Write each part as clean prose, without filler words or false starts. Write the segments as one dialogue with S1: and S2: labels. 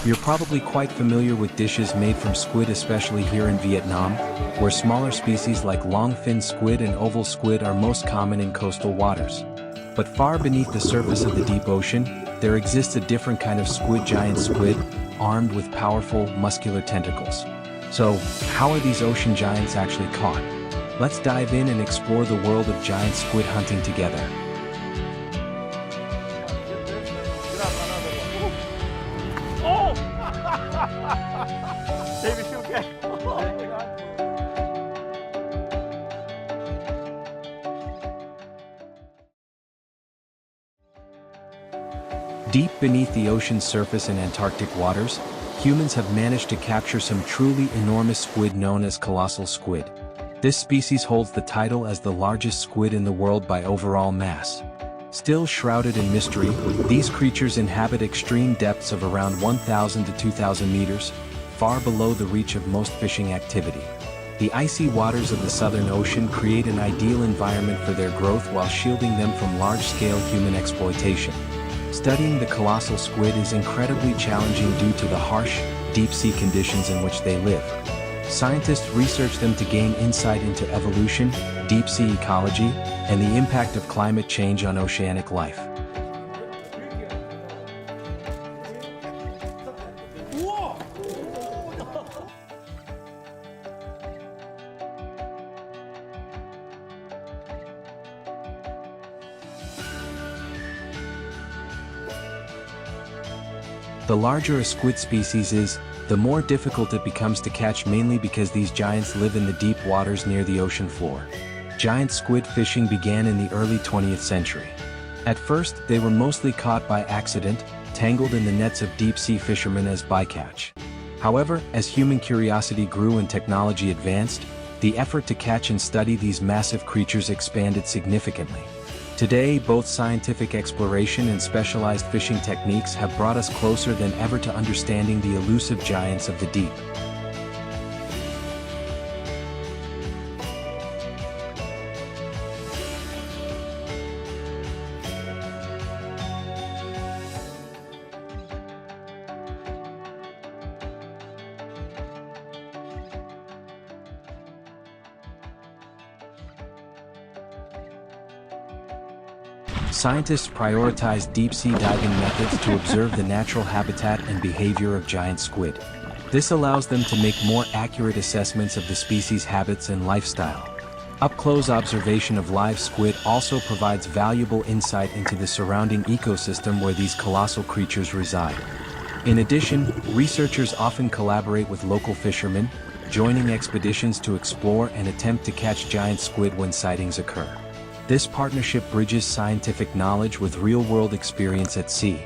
S1: You're probably quite familiar with dishes made from squid, especially here in Vietnam, where smaller species like long-fin squid and oval squid are most common in coastal waters. But far beneath the surface of the deep ocean, there exists a different kind of squid, giant squid, armed with powerful, muscular tentacles. So, how are these ocean giants actually caught? Let's dive in and explore the world of giant squid hunting together. Deep beneath the ocean's surface in Antarctic waters, humans have managed to capture some truly enormous squid known as colossal squid. This species holds the title as the largest squid in the world by overall mass. Still shrouded in mystery, these creatures inhabit extreme depths of around 1,000 to 2,000 meters, far below the reach of most fishing activity. The icy waters of the Southern Ocean create an ideal environment for their growth while shielding them from large-scale human exploitation. Studying the colossal squid is incredibly challenging due to the harsh, deep-sea conditions in which they live. Scientists research them to gain insight into evolution, deep-sea ecology, and the impact of climate change on oceanic life. The larger a squid species is, the more difficult it becomes to catch, mainly because these giants live in the deep waters near the ocean floor. Giant squid fishing began in the early 20th century. At first, they were mostly caught by accident, tangled in the nets of deep-sea fishermen as bycatch. However, as human curiosity grew and technology advanced, the effort to catch and study these massive creatures expanded significantly. Today, both scientific exploration and specialized fishing techniques have brought us closer than ever to understanding the elusive giants of the deep. Scientists prioritize deep-sea diving methods to observe the natural habitat and behavior of giant squid. This allows them to make more accurate assessments of the species' habits and lifestyle. Up-close observation of live squid also provides valuable insight into the surrounding ecosystem where these colossal creatures reside. In addition, researchers often collaborate with local fishermen, joining expeditions to explore and attempt to catch giant squid when sightings occur. This partnership bridges scientific knowledge with real-world experience at sea.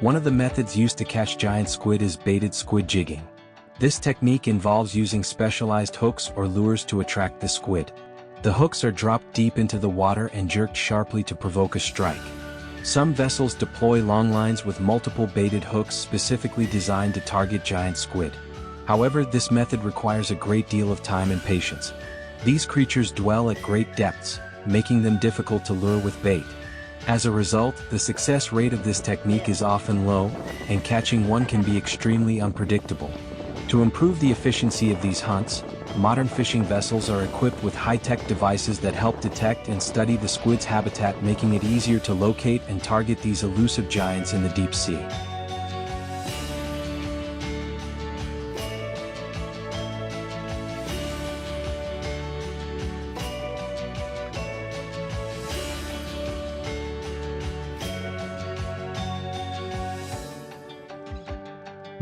S1: One of the methods used to catch giant squid is baited squid jigging. This technique involves using specialized hooks or lures to attract the squid. The hooks are dropped deep into the water and jerked sharply to provoke a strike. Some vessels deploy long lines with multiple baited hooks specifically designed to target giant squid. However, this method requires a great deal of time and patience. These creatures dwell at great depths, making them difficult to lure with bait. As a result, the success rate of this technique is often low, and catching one can be extremely unpredictable. To improve the efficiency of these hunts, modern fishing vessels are equipped with high-tech devices that help detect and study the squid's habitat, making it easier to locate and target these elusive giants in the deep sea.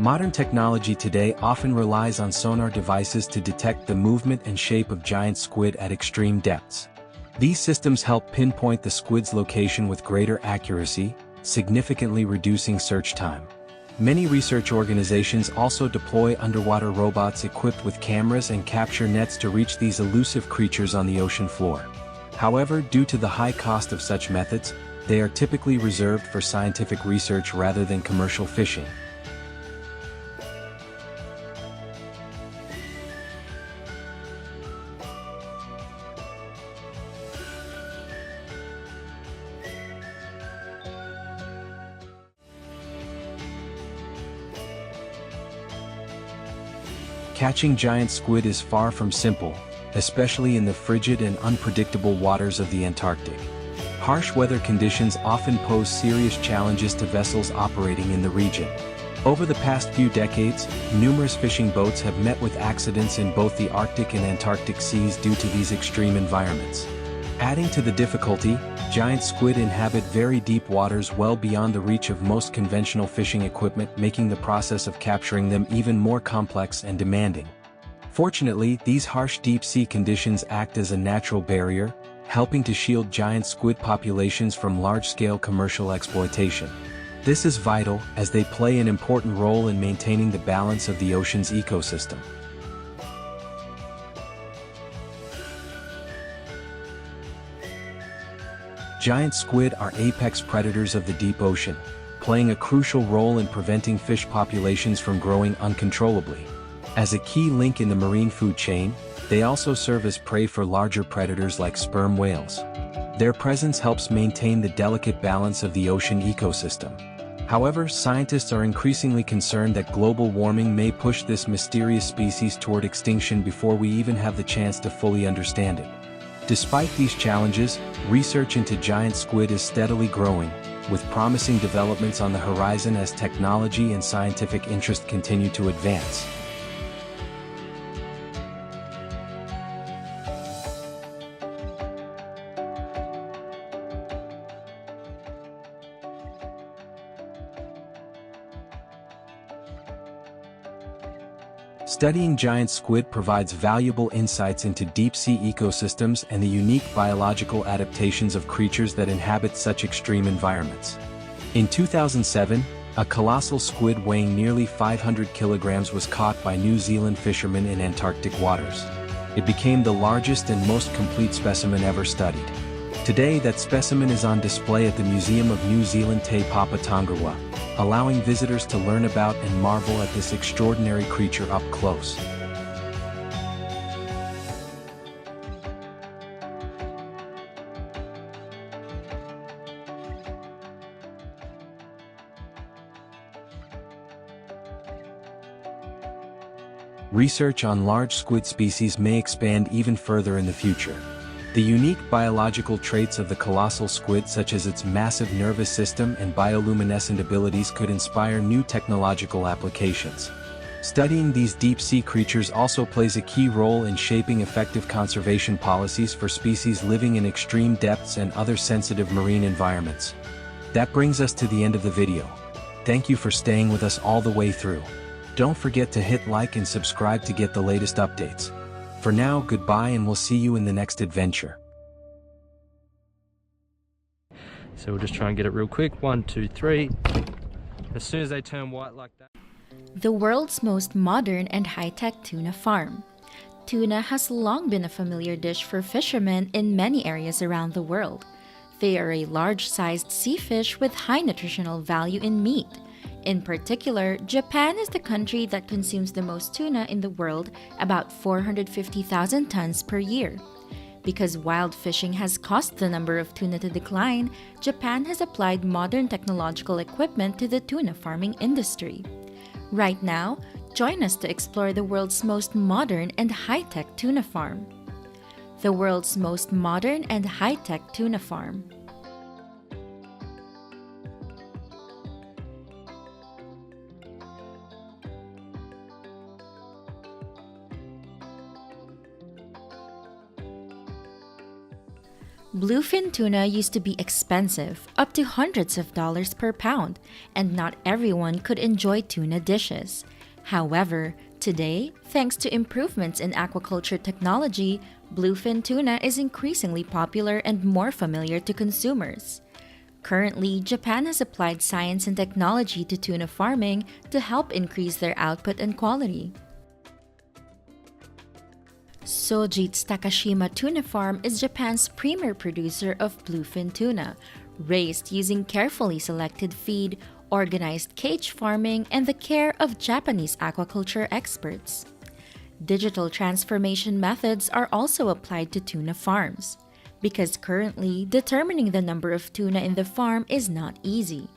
S1: Modern technology today often relies on sonar devices to detect the movement and shape of giant squid at extreme depths. These systems help pinpoint the squid's location with greater accuracy, significantly reducing search time. Many research organizations also deploy underwater robots equipped with cameras and capture nets to reach these elusive creatures on the ocean floor. However, due to the high cost of such methods, they are typically reserved for scientific research rather than commercial fishing. Catching giant squid is far from simple, especially in the frigid and unpredictable waters of the Antarctic. Harsh weather conditions often pose serious challenges to vessels operating in the region. Over the past few decades, numerous fishing boats have met with accidents in both the Arctic and Antarctic seas due to these extreme environments. Adding to the difficulty, giant squid inhabit very deep waters well beyond the reach of most conventional fishing equipment, making the process of capturing them even more complex and demanding. Fortunately, these harsh deep-sea conditions act as a natural barrier, helping to shield giant squid populations from large-scale commercial exploitation. This is vital, as they play an important role in maintaining the balance of the ocean's ecosystem. Giant squid are apex predators of the deep ocean, playing a crucial role in preventing fish populations from growing uncontrollably. As a key link in the marine food chain, they also serve as prey for larger predators like sperm whales. Their presence helps maintain the delicate balance of the ocean ecosystem. However, scientists are increasingly concerned that global warming may push this mysterious species toward extinction before we even have the chance to fully understand it. Despite these challenges, research into giant squid is steadily growing, with promising developments on the horizon as technology and scientific interest continue to advance. Studying giant squid provides valuable insights into deep-sea ecosystems and the unique biological adaptations of creatures that inhabit such extreme environments. In 2007, a colossal squid weighing nearly 500 kilograms was caught by New Zealand fishermen in Antarctic waters. It became the largest and most complete specimen ever studied. Today, that specimen is on display at the Museum of New Zealand Te Papa Tongarewa, allowing visitors to learn about and marvel at this extraordinary creature up close. Research on large squid species may expand even further in the future. The unique biological traits of the colossal squid, such as its massive nervous system and bioluminescent abilities, could inspire new technological applications. Studying these deep-sea creatures also plays a key role in shaping effective conservation policies for species living in extreme depths and other sensitive marine environments. That brings us to the end of the video. Thank you for staying with us all the way through. Don't forget to hit like and subscribe to get the latest updates. For now, goodbye, and we'll see you in the next adventure.
S2: So we'll just try and get it real quick. 1, 2, 3. As soon as they turn white like that.
S3: The world's most modern and high-tech tuna farm. Tuna has long been a familiar dish for fishermen in many areas around the world. They are a large-sized sea fish with high nutritional value in meat. In particular, Japan is the country that consumes the most tuna in the world, about 450,000 tons per year. Because wild fishing has caused the number of tuna to decline, Japan has applied modern technological equipment to the tuna farming industry. Right now, join us to explore the world's most modern and high-tech tuna farm. The world's most modern and high-tech tuna farm. Bluefin tuna used to be expensive, up to hundreds of dollars per pound, and not everyone could enjoy tuna dishes. However, today, thanks to improvements in aquaculture technology, bluefin tuna is increasingly popular and more familiar to consumers. Currently, Japan has applied science and technology to tuna farming to help increase their output and quality. Sojit's Takashima Tuna Farm is Japan's premier producer of bluefin tuna, raised using carefully selected feed, organized cage farming, and the care of Japanese aquaculture experts. Digital transformation methods are also applied to tuna farms, because currently determining the number of tuna in the farm is not easy,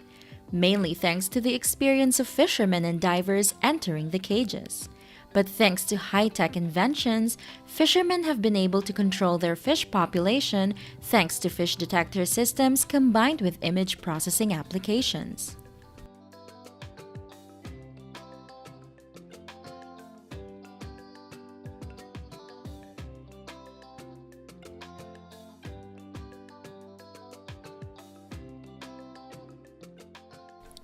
S3: mainly thanks to the experience of fishermen and divers entering the cages. But thanks to high-tech inventions, fishermen have been able to control their fish population thanks to fish detector systems combined with image processing applications.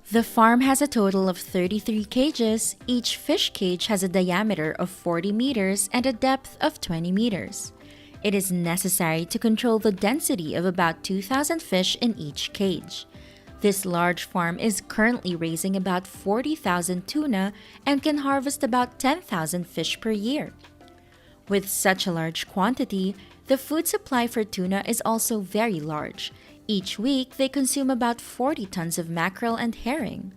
S3: The farm has a total of 33 cages. Each fish cage has a diameter of 40 meters and a depth of 20 meters. It is necessary to control the density of about 2,000 fish in each cage. This large farm is currently raising about 40,000 tuna and can harvest about 10,000 fish per year. With such a large quantity, the food supply for tuna is also very large. Each week, they consume about 40 tons of mackerel and herring.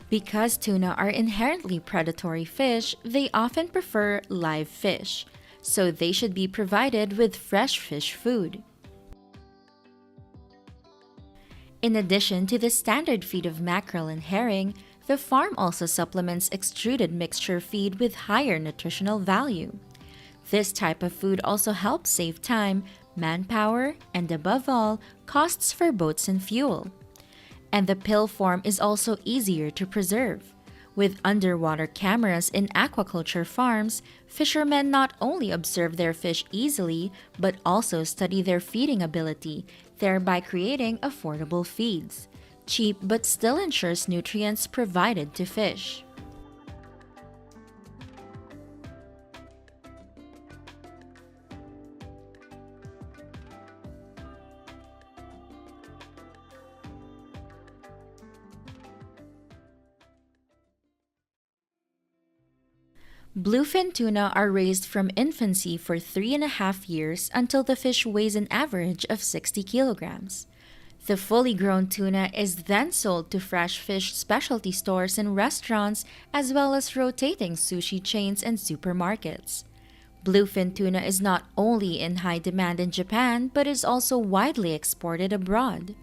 S3: Because tuna are inherently predatory fish, they often prefer live fish, so they should be provided with fresh fish food. In addition to the standard feed of mackerel and herring, the farm also supplements extruded mixture feed with higher nutritional value. This type of food also helps save time, manpower, and above all, costs for boats and fuel. And the pill form is also easier to preserve. With underwater cameras in aquaculture farms, fishermen not only observe their fish easily, but also study their feeding ability, thereby creating affordable feeds. Cheap but still ensures nutrients provided to fish. Bluefin tuna are raised from infancy for 3.5 years until the fish weighs an average of 60 kilograms. The fully grown tuna is then sold to fresh fish specialty stores and restaurants, as well as rotating sushi chains and supermarkets. Bluefin tuna is not only in high demand in Japan, but is also widely exported abroad.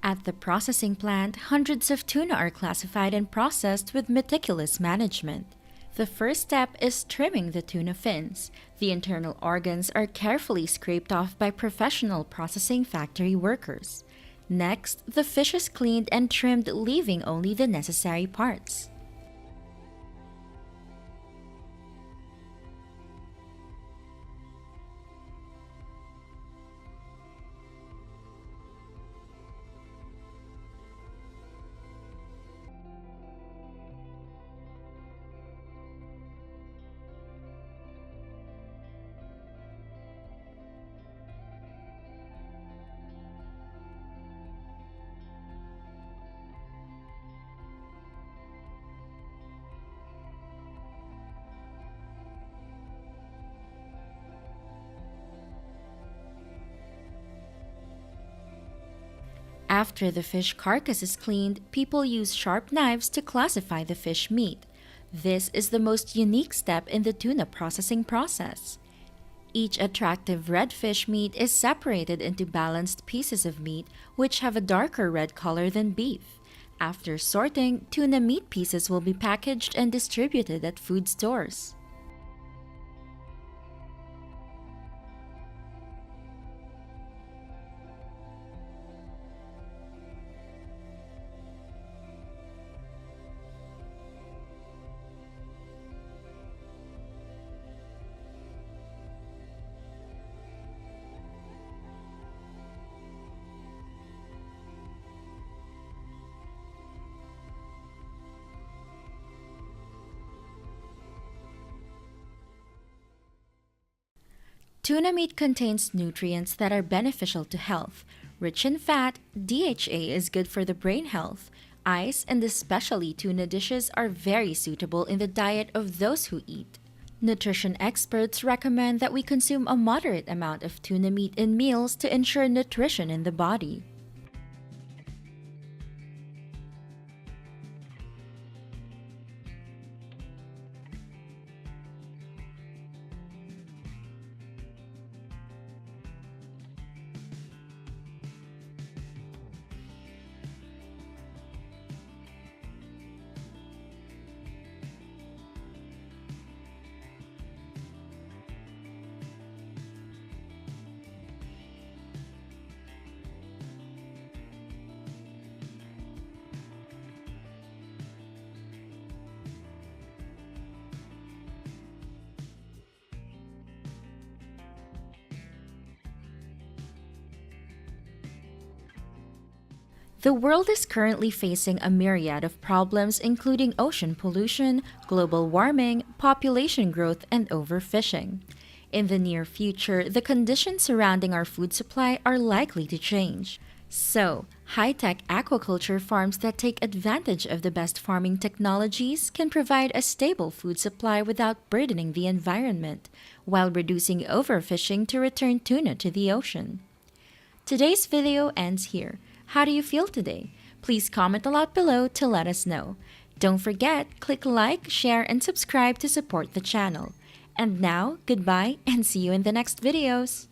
S3: At the processing plant, hundreds of tuna are classified and processed with meticulous management. The first step is trimming the tuna fins. The internal organs are carefully scraped off by professional processing factory workers. Next, the fish is cleaned and trimmed, leaving only the necessary parts. After the fish carcass is cleaned, people use sharp knives to classify the fish meat. This is the most unique step in the tuna processing process. Each attractive red fish meat is separated into balanced pieces of meat which have a darker red color than beef. After sorting, tuna meat pieces will be packaged and distributed at food stores. Tuna meat contains nutrients that are beneficial to health. Rich in fat, DHA is good for the brain health. Ice and especially tuna dishes are very suitable in the diet of those who eat. Nutrition experts recommend that we consume a moderate amount of tuna meat in meals to ensure nutrition in the body. The world is currently facing a myriad of problems including ocean pollution, global warming, population growth, and overfishing. In the near future, the conditions surrounding our food supply are likely to change. So, high-tech aquaculture farms that take advantage of the best farming technologies can provide a stable food supply without burdening the environment, while reducing overfishing to return tuna to the ocean. Today's video ends here. How do you feel today? Please comment a lot below to let us know. Don't forget, click like, share, and subscribe to support the channel. And now, goodbye and see you in the next videos!